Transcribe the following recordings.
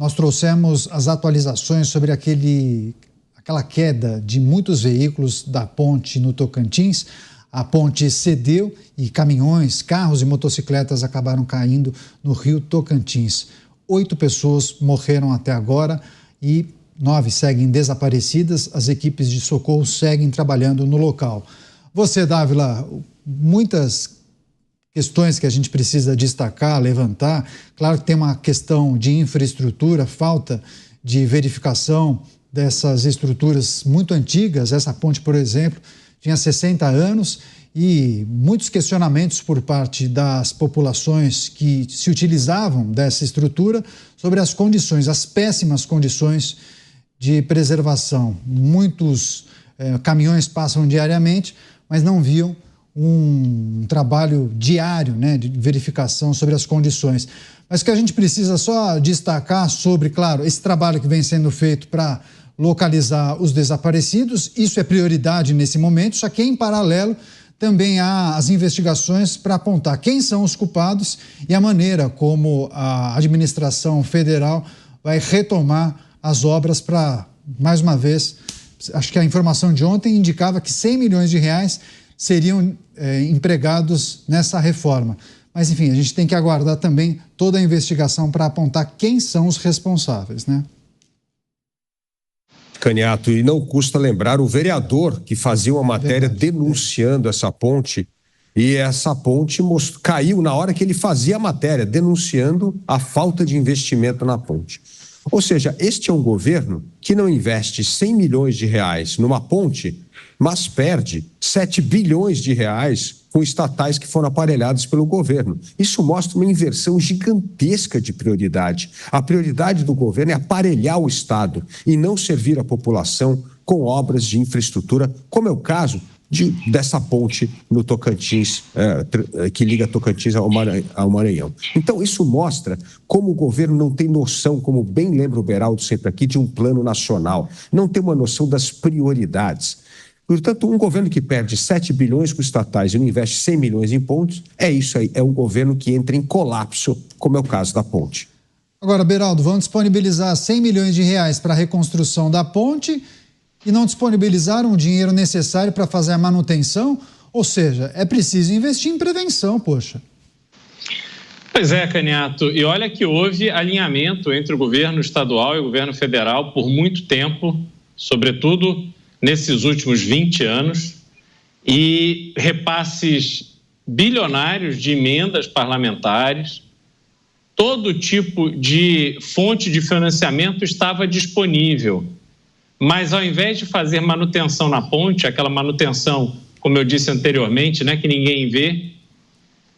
nós trouxemos as atualizações sobre aquela queda de muitos veículos da ponte no Tocantins. A ponte cedeu e caminhões, carros e motocicletas acabaram caindo no rio Tocantins. 8 pessoas morreram até agora e 9 seguem desaparecidas. As equipes de socorro seguem trabalhando no local. Você, Dávila, muitas questões que a gente precisa destacar, levantar. Claro que tem uma questão de infraestrutura, falta de verificação dessas estruturas muito antigas. Essa ponte, por exemplo, tinha 60 anos e muitos questionamentos por parte das populações que se utilizavam dessa estrutura sobre as condições, as péssimas condições de preservação. Muitos caminhões passam diariamente, mas não viam um trabalho diário, né, de verificação sobre as condições. Mas que a gente precisa só destacar sobre, claro, esse trabalho que vem sendo feito para localizar os desaparecidos, isso é prioridade nesse momento, só que em paralelo também há as investigações para apontar quem são os culpados e a maneira como a administração federal vai retomar as obras para, mais uma vez, acho que a informação de ontem indicava que 100 milhões de reais seriam empregados nessa reforma. Mas, enfim, a gente tem que aguardar também toda a investigação para apontar quem são os responsáveis, né? Caniato, e não custa lembrar o vereador que fazia uma matéria denunciando essa ponte, e essa ponte caiu na hora que ele fazia a matéria, denunciando a falta de investimento na ponte. Ou seja, este é um governo que não investe 100 milhões de reais numa ponte, mas perde 7 bilhões de reais com estatais que foram aparelhados pelo governo. Isso mostra uma inversão gigantesca de prioridade. A prioridade do governo é aparelhar o Estado e não servir a população com obras de infraestrutura, como é o caso dessa ponte no Tocantins, que liga Tocantins ao Maranhão. Então, isso mostra como o governo não tem noção, como bem lembra o Beraldo sempre aqui, de um plano nacional. Não tem uma noção das prioridades. Portanto, um governo que perde 7 bilhões com estatais e não investe 100 milhões em pontes, é isso aí, é um governo que entra em colapso, como é o caso da ponte. Agora, Beraldo, vão disponibilizar 100 milhões de reais para a reconstrução da ponte e não disponibilizaram o dinheiro necessário para fazer a manutenção? Ou seja, é preciso investir em prevenção, poxa. Pois é, Caniato, e olha que houve alinhamento entre o governo estadual e o governo federal por muito tempo, sobretudo nesses últimos 20 anos, e repasses bilionários de emendas parlamentares, todo tipo de fonte de financiamento estava disponível. Mas ao invés de fazer manutenção na ponte, aquela manutenção, como eu disse anteriormente, né, que ninguém vê,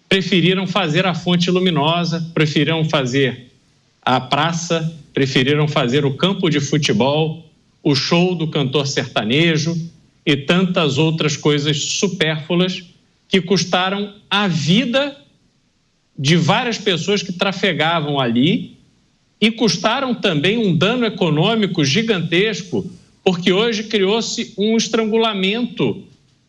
preferiram fazer a fonte luminosa, preferiram fazer a praça, preferiram fazer o campo de futebol, o show do cantor sertanejo e tantas outras coisas supérfluas que custaram a vida de várias pessoas que trafegavam ali e custaram também um dano econômico gigantesco, porque hoje criou-se um estrangulamento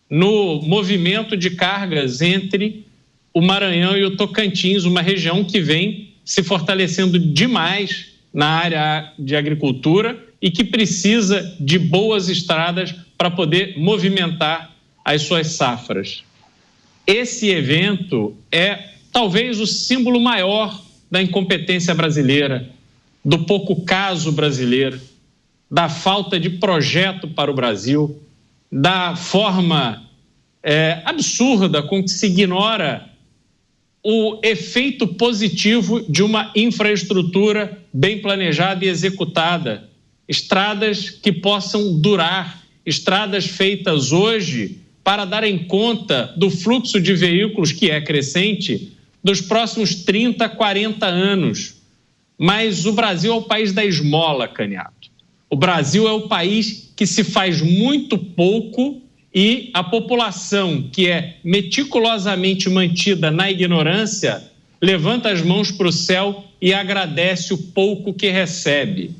no movimento de cargas entre o Maranhão e o Tocantins, uma região que vem se fortalecendo demais na área de agricultura e que precisa de boas estradas para poder movimentar as suas safras. Esse evento é talvez o símbolo maior da incompetência brasileira, do pouco caso brasileiro, da falta de projeto para o Brasil, da forma absurda com que se ignora o efeito positivo de uma infraestrutura bem planejada e executada. Estradas que possam durar, estradas feitas hoje para darem conta do fluxo de veículos que é crescente dos próximos 30, 40 anos. Mas o Brasil é o país da esmola, Caniato. O Brasil é o país que se faz muito pouco e a população que é meticulosamente mantida na ignorância levanta as mãos para o céu e agradece o pouco que recebe.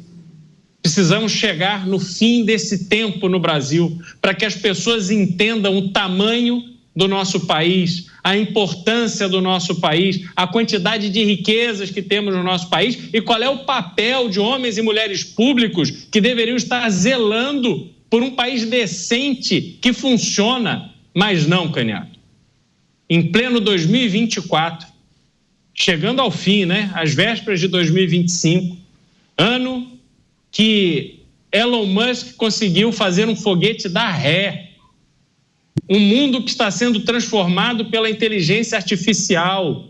Precisamos chegar no fim desse tempo no Brasil para que as pessoas entendam o tamanho do nosso país, a importância do nosso país, a quantidade de riquezas que temos no nosso país e qual é o papel de homens e mulheres públicos que deveriam estar zelando por um país decente que funciona. Mas não, Canhato. Em pleno 2024, chegando ao fim, né, às vésperas de 2025, ano que Elon Musk conseguiu fazer um foguete dar ré. Um mundo que está sendo transformado pela inteligência artificial.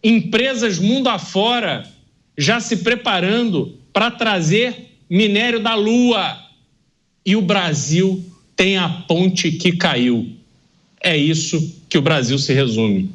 Empresas mundo afora já se preparando para trazer minério da Lua. E o Brasil tem a ponte que caiu. É isso que o Brasil se resume.